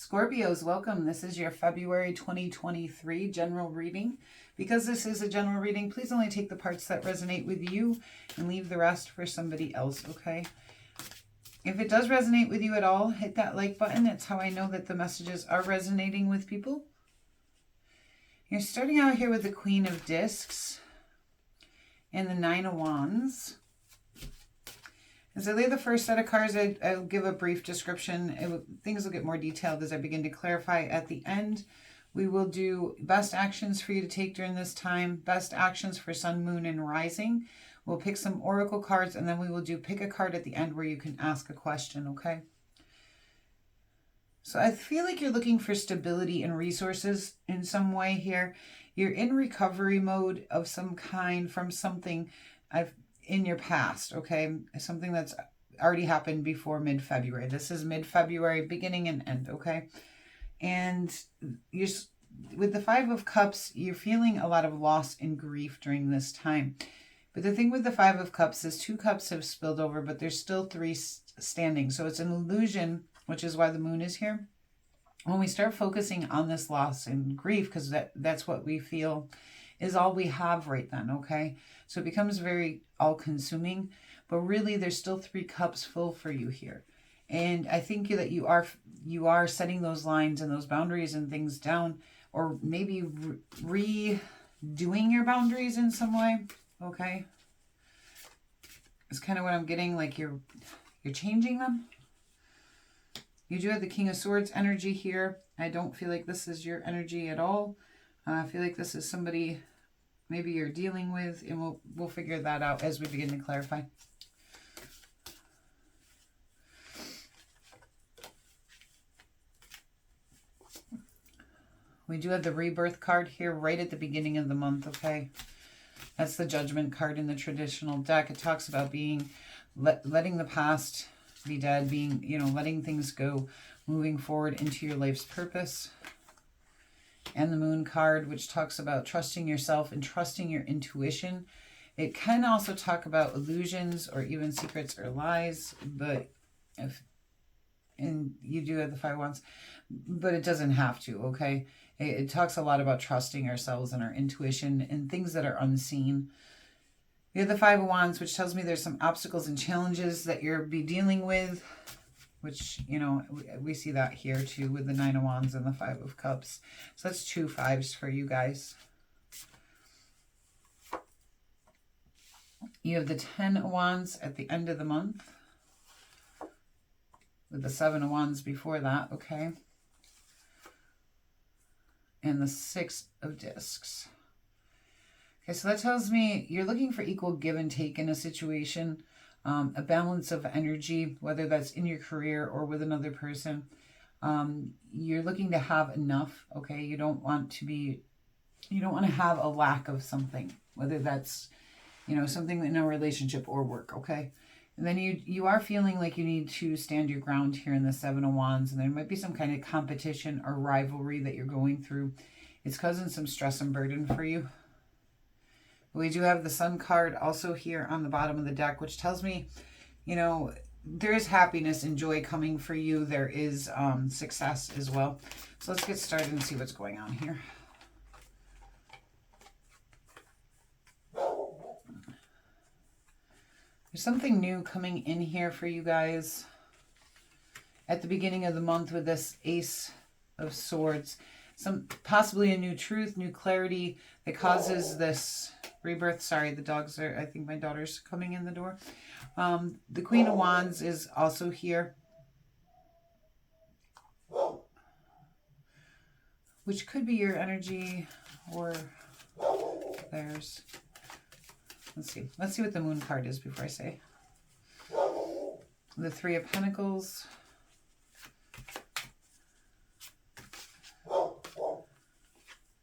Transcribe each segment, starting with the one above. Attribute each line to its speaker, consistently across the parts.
Speaker 1: Scorpios, welcome. This is your February 2023 general reading. Because this is a general reading, please only take the parts that resonate with you and leave the rest for somebody else, okay? If it does resonate with you at all, hit that like button. That's how I know that the messages are resonating with people. You're starting out here with the Queen of Discs and the Nine of Wands. As I lay the first set of cards, I'll give a brief description. Things will get more detailed as I begin to clarify. At the end, we will do best actions for you to take during this time, best actions for Sun, Moon, and Rising. We'll pick some oracle cards, and then we will do pick a card at the end where you can ask a question, okay? So I feel like you're looking for stability and resources in some way here. You're in recovery mode of some kind from something in your past, okay? Something that's already happened before mid-February. This is mid-February, beginning and end, okay? And you're, with the Five of Cups, you're feeling a lot of loss and grief during this time. But the thing with the Five of Cups is 2 cups have spilled over, but there's still 3 standing. So it's an illusion, which is why the moon is here. When we start focusing on this loss and grief, because that's what we feel is all we have right then, okay? So it becomes very all-consuming, but really there's still 3 cups full for you here. And I think that you are setting those lines and those boundaries and things down, or maybe redoing your boundaries in some way, okay? It's kind of what I'm getting, like you're changing them. You do have the King of Swords energy here. I don't feel like this is your energy at all. I feel like this is somebody maybe you're dealing with, and we'll figure that out as we begin to clarify. We do have the Rebirth card here right at the beginning of the month, okay? That's the Judgment card in the traditional deck. It talks about being, letting the past be dead, being, letting things go, moving forward into your life's purpose. And the Moon card, which talks about trusting yourself and trusting your intuition. It can also talk about illusions or even secrets or lies, but and you do have the Five of Wands, but it doesn't have to, okay? It talks a lot about trusting ourselves and our intuition and things that are unseen. You have the Five of Wands, which tells me there's some obstacles and challenges that you'll be dealing with, which, we see that here too with the Nine of Wands and the Five of Cups. So that's 2 5s for you guys. You have the 10 of Wands at the end of the month with the 7 of Wands before that, okay? And the 6 of Discs. Okay, so that tells me you're looking for equal give and take in a situation. A balance of energy, whether that's in your career or with another person. You're looking to have enough, okay? You don't want to have a lack of something, whether that's, something in a relationship or work, okay? And then you are feeling like you need to stand your ground here in the 7 of Wands, and there might be some kind of competition or rivalry that you're going through. It's causing some stress and burden for you. We do have the Sun card also here on the bottom of the deck, which tells me, there is happiness and joy coming for you. There is success as well. So let's get started and see what's going on here. There's something new coming in here for you guys at the beginning of the month with this Ace of Swords. Possibly a new truth, new clarity that causes this rebirth. Sorry, the dogs are, I think my daughter's coming in the door. The Queen of Wands is also here, which could be your energy or theirs. Let's see what the Moon card is before I say. The 3 of Pentacles.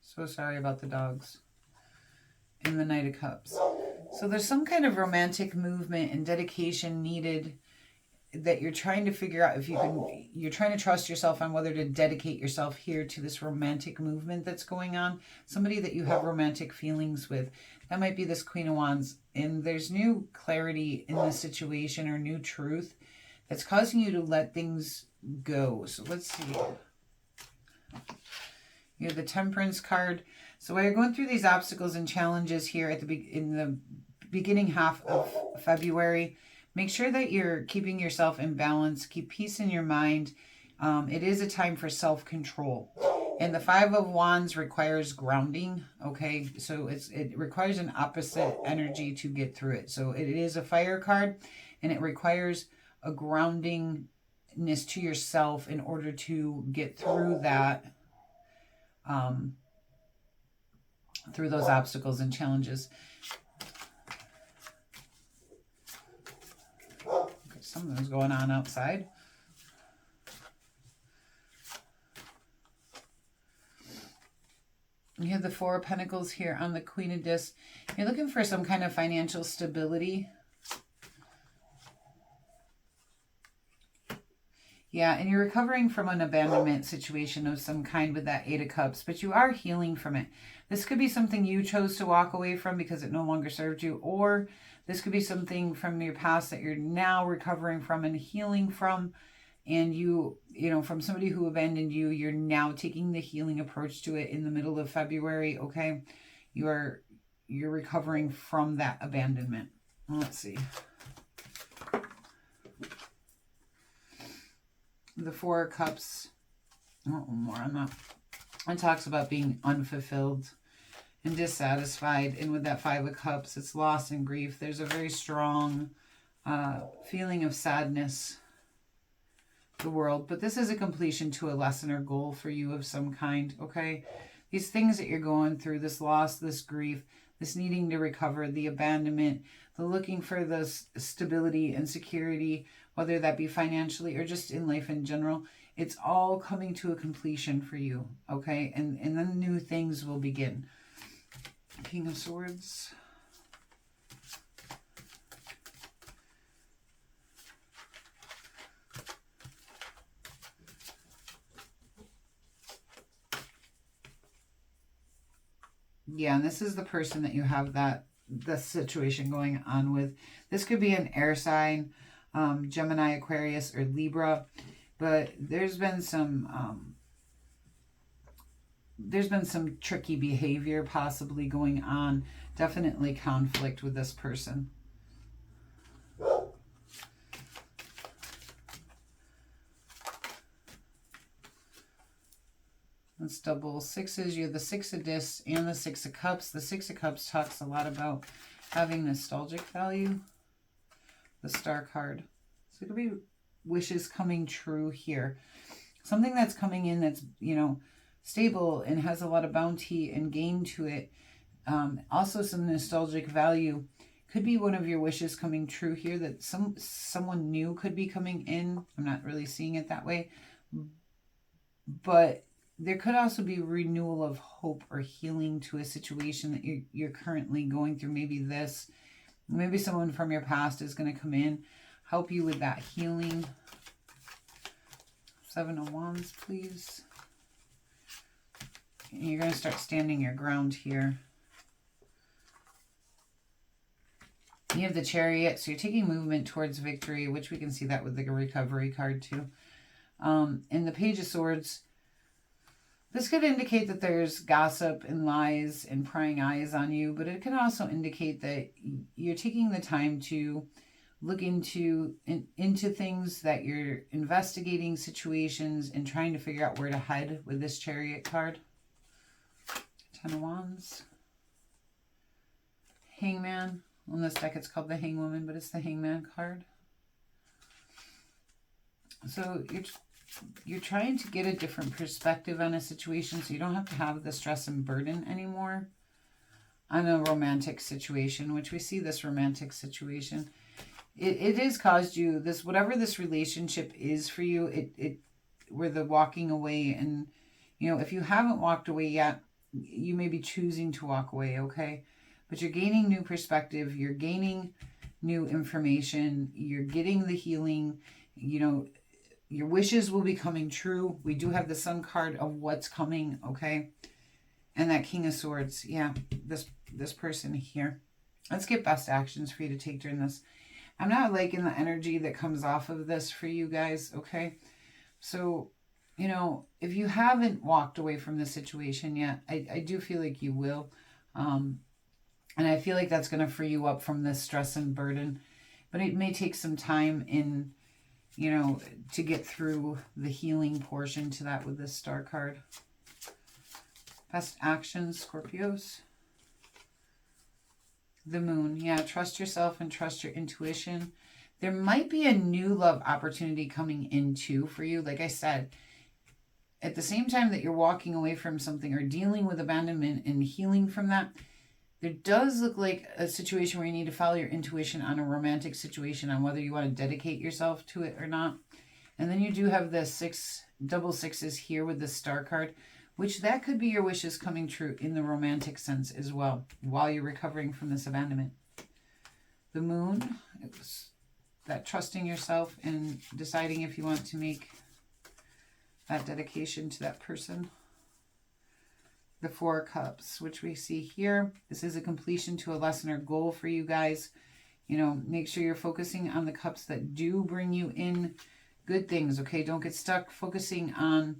Speaker 1: So sorry about the dogs. And the Knight of Cups. So there's some kind of romantic movement and dedication needed that you're trying to figure out if you can. You're trying to trust yourself on whether to dedicate yourself here to this romantic movement that's going on. Somebody that you have romantic feelings with. That might be this Queen of Wands. And there's new clarity in the situation or new truth that's causing you to let things go. So let's see. You have the Temperance card. So while you're going through these obstacles and challenges here at in the beginning half of February, make sure that you're keeping yourself in balance. Keep peace in your mind. It is a time for self-control. And the Five of Wands requires grounding, okay? So it requires an opposite energy to get through it. So it is a fire card, and it requires a groundingness to yourself in order to get through that, through those obstacles and challenges. Okay, something's going on outside. You have the Four of Pentacles here on the Queen of Discs. You're looking for some kind of financial stability. Yeah, and you're recovering from an abandonment situation of some kind with that Eight of Cups, but you are healing from it. This could be something you chose to walk away from because it no longer served you, or this could be something from your past that you're now recovering from and healing from. And you know, from somebody who abandoned you, you're now taking the healing approach to it in the middle of February, okay? You're recovering from that abandonment. Let's see. The Four of Cups. Oh, more on that. It talks about being unfulfilled and dissatisfied. And with that Five of Cups, it's loss and grief. There's a very strong feeling of sadness, the world, but this is a completion to a lesson or goal for you of some kind, okay? These things that you're going through, this loss, this grief, this needing to recover, the abandonment, the looking for this stability and security, whether that be financially or just in life in general, it's all coming to a completion for you, okay? And then new things will begin. King of Swords. Yeah, and this is the person that you have the situation going on with. This could be an air sign, Gemini, Aquarius, or Libra, but there's been some tricky behavior possibly going on. Definitely conflict with this person. Let's double sixes. You have the Six of Discs and the Six of Cups. The Six of Cups talks a lot about having nostalgic value. The Star card. So it could be wishes coming true here. Something that's coming in that's, you know, stable and has a lot of bounty and gain to it. Also some nostalgic value. Could be one of your wishes coming true here, that someone new could be coming in. I'm not really seeing it that way. But there could also be renewal of hope or healing to a situation that you're currently going through. Maybe someone from your past is going to come in, help you with that healing. Seven of Wands, please. And you're going to start standing your ground here. You have the Chariot, so you're taking movement towards victory, which we can see that with the recovery card too. And the Page of Swords. This could indicate that there's gossip and lies and prying eyes on you, but it can also indicate that you're taking the time to look into things, that you're investigating situations and trying to figure out where to head with this Chariot card. Ten of Wands. Hangman. On this deck it's called the Hangwoman, but it's the Hangman card. So you're trying to get a different perspective on a situation so you don't have to have the stress and burden anymore on a romantic situation, which we see this romantic situation. It has caused you this, whatever this relationship is for you, where the walking away, and, you know, if you haven't walked away yet, you may be choosing to walk away, okay? But you're gaining new perspective, you're gaining new information, you're getting the healing, you know, your wishes will be coming true. We do have the Sun card of what's coming, okay? And that King of Swords, yeah, this person here. Let's get best actions for you to take during this. I'm not liking the energy that comes off of this for you guys, okay? So you know, if you haven't walked away from this situation yet, I do feel like you will. And I feel like that's going to free you up from this stress and burden. But it may take some time in, you know, to get through the healing portion to that with this star card. Best actions, Scorpios. The moon. Yeah, trust yourself and trust your intuition. There might be a new love opportunity coming in too for you. Like I said, at the same time that you're walking away from something or dealing with abandonment and healing from that, there does look like a situation where you need to follow your intuition on a romantic situation, on whether you want to dedicate yourself to it or not. And then you do have the double sixes here with the star card, which that could be your wishes coming true in the romantic sense as well, while you're recovering from this abandonment. The moon, it was that trusting yourself and deciding if you want to make that dedication to that person. The Four Cups, which we see here. This is a completion to a lesson or goal for you guys. You know, make sure you're focusing on the cups that do bring you in good things, okay? Don't get stuck focusing on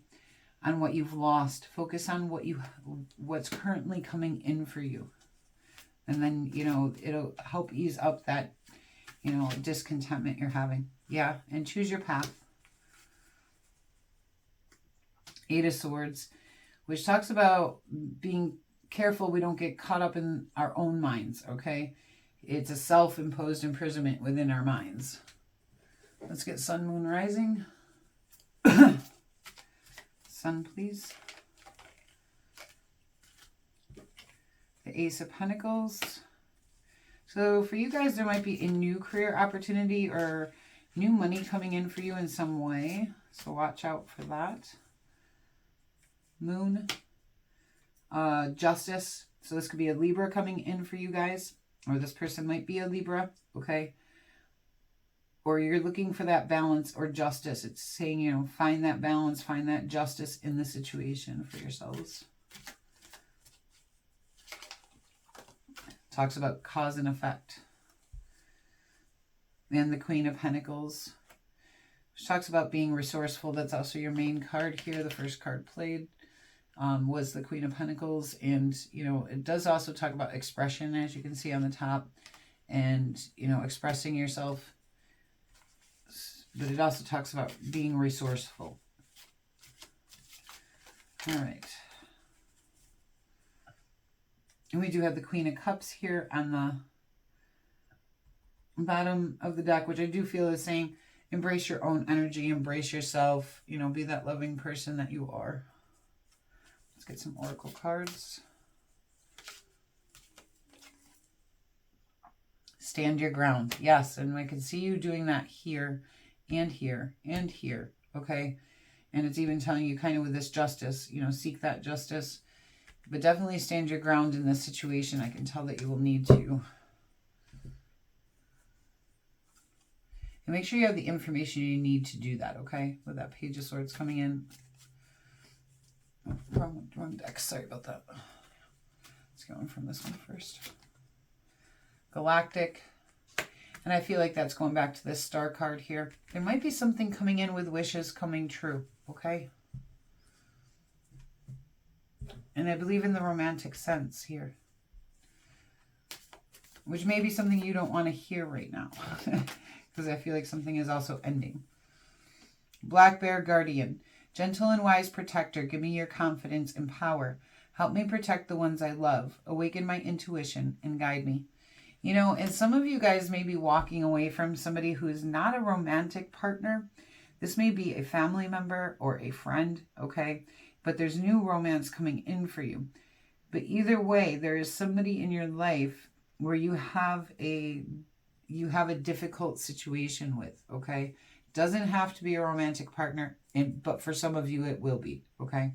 Speaker 1: what you've lost. Focus on what's currently coming in for you. And then, you know, it'll help ease up that, you know, discontentment you're having. Yeah, and choose your path. Eight of Swords, which talks about being careful we don't get caught up in our own minds, okay? It's a self-imposed imprisonment within our minds. Let's get Sun, Moon, Rising. Sun, please. The Ace of Pentacles. So for you guys, there might be a new career opportunity or new money coming in for you in some way. So watch out for that. Moon. Justice. So this could be a Libra coming in for you guys. Or this person might be a Libra. Okay. Or you're looking for that balance or justice. It's saying, you know, find that balance, find that justice in the situation for yourselves. Talks about cause and effect. And the Queen of Pentacles, which talks about being resourceful. That's also your main card here. The first card played was the Queen of Pentacles. And, you know, it does also talk about expression, as you can see on the top. And, you know, expressing yourself. But it also talks about being resourceful. All right. And we do have the Queen of Cups here on the bottom of the deck, which I do feel is saying, embrace your own energy, embrace yourself, you know, be that loving person that you are. Let's get some oracle cards. Stand your ground. Yes, and I can see you doing that here and here and here, okay? And it's even telling you kind of with this justice, you know, seek that justice. But definitely stand your ground in this situation. I can tell that you will need to. And make sure you have the information you need to do that, okay? With that Page of Swords coming in. Oh, wrong deck. Sorry about that. Let's go in from this one first. Galactic. And I feel like that's going back to this star card here. There might be something coming in with wishes coming true, okay? And I believe in the romantic sense here. Which may be something you don't want to hear right now. Because I feel like something is also ending. Black Bear Guardian. Gentle and wise protector, give me your confidence and power. Help me protect the ones I love. Awaken my intuition and guide me. You know, and some of you guys may be walking away from somebody who is not a romantic partner. This may be a family member or a friend, okay? But there's new romance coming in for you. But either way, there is somebody in your life where you have a difficult situation with, okay? Doesn't have to be a romantic partner, but for some of you it will be, okay?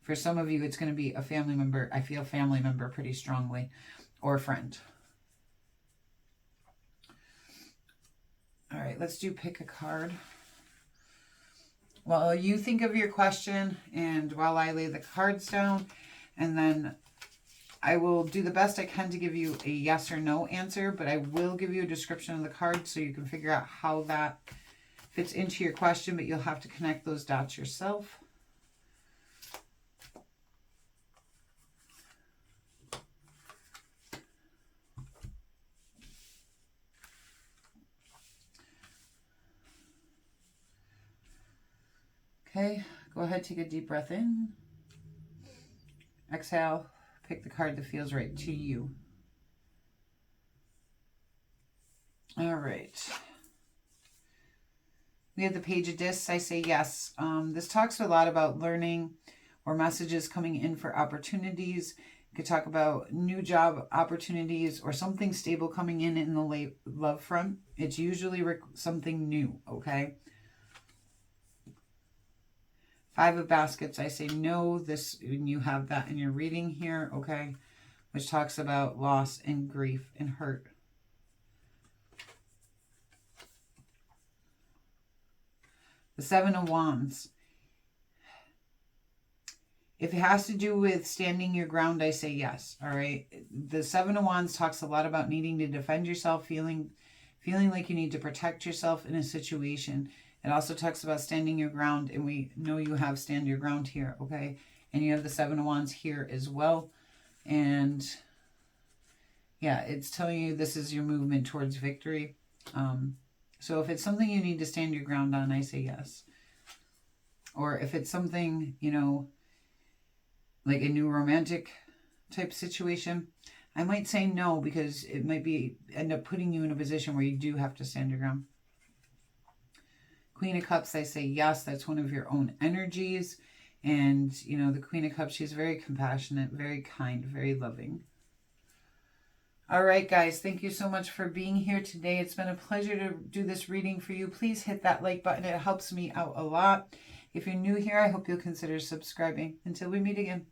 Speaker 1: For some of you it's going to be a family member. I feel family member pretty strongly, or a friend. All right, let's do pick a card. Well, you think of your question, and while I lay the cards down, and then I will do the best I can to give you a yes or no answer, but I will give you a description of the card so you can figure out how that fits into your question, but you'll have to connect those dots yourself. Okay, go ahead, take a deep breath in. Exhale, pick the card that feels right to you. All right. We have the Page of Discs. I say yes. This talks a lot about learning or messages coming in for opportunities. You could talk about new job opportunities or something stable coming in the love front. It's usually something new, okay? Five of Baskets. I say no. This, you have that in your reading here, okay? Which talks about loss and grief and hurt. The Seven of Wands. If it has to do with standing your ground, I say yes, all right? The Seven of Wands talks a lot about needing to defend yourself, feeling like you need to protect yourself in a situation. It also talks about standing your ground, and we know you have stand your ground here, okay? And you have the Seven of Wands here as well. And yeah, it's telling you this is your movement towards victory. So if it's something you need to stand your ground on, I say yes. Or if it's something, you know, like a new romantic type situation, I might say no, because it might end up putting you in a position where you do have to stand your ground. Queen of Cups, I say yes. That's one of your own energies. And, you know, the Queen of Cups, she's very compassionate, very kind, very loving. All right, guys, thank you so much for being here today. It's been a pleasure to do this reading for you. Please hit that like button. It helps me out a lot. If you're new here, I hope you'll consider subscribing. Until we meet again.